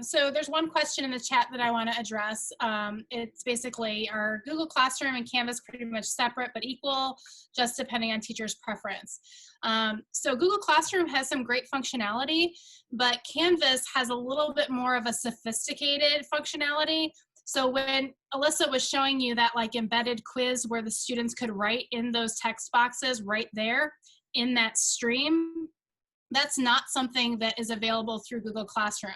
So there's one question in the chat that I want to address. It's basically, are Google Classroom and Canvas pretty much separate but equal, just depending on teachers' preference? So Google Classroom has some great functionality, but Canvas has a little bit more of a sophisticated functionality. So when Alyssa was showing you that like embedded quiz where the students could write in those text boxes right there in that stream, that's not something that is available through Google Classroom.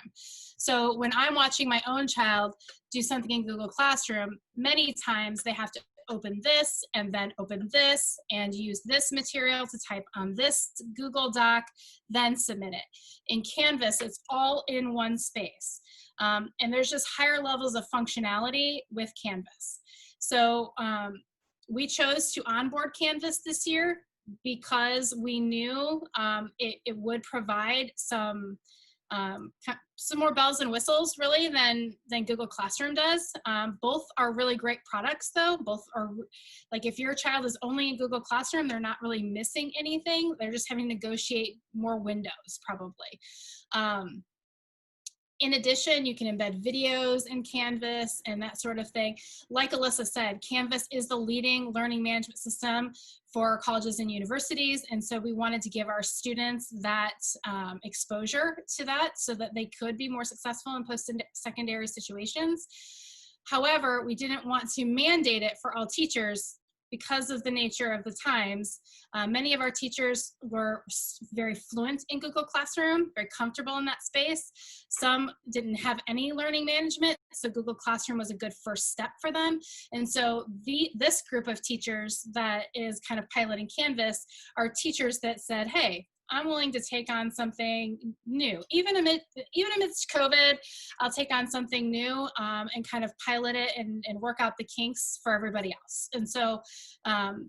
So when I'm watching my own child do something in Google Classroom, many times they have to open this and then open this and use this material to type on this Google Doc, then submit it. In Canvas, it's all in one space. And there's just higher levels of functionality with Canvas. So we chose to onboard Canvas this year because we knew it would provide some more bells and whistles really than Google Classroom does. Both are really great products though. Both are, like if your child is only in Google Classroom, they're not really missing anything. They're just having to negotiate more windows probably. In addition, you can embed videos in Canvas and that sort of thing. Like Alyssa said, Canvas is the leading learning management system for colleges and universities. And so we wanted to give our students that exposure to that so that they could be more successful in post-secondary situations. However, we didn't want to mandate it for all teachers because of the nature of the times. Many of our teachers were very fluent in Google Classroom, very comfortable in that space. Some didn't have any learning management, so Google Classroom was a good first step for them. And so this group of teachers that is kind of piloting Canvas are teachers that said, hey, I'm willing to take on something new. Even amidst COVID, I'll take on something new and kind of pilot it and work out the kinks for everybody else. And so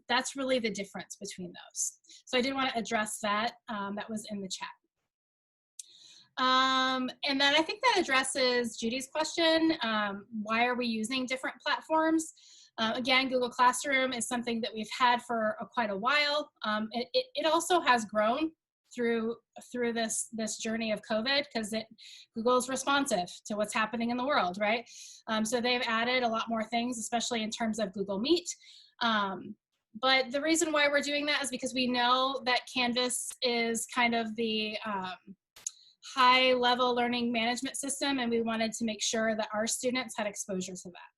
that's really the difference between those. So I did want to address that. That was in the chat. And then I think that addresses Judy's question. Why are we using different platforms? Again, Google Classroom is something that we've had for quite a while. It also has grown through this journey of COVID because Google is responsive to what's happening in the world, right? So they've added a lot more things, especially in terms of Google Meet. But the reason why we're doing that is because we know that Canvas is kind of the high-level learning management system, and we wanted to make sure that our students had exposure to that.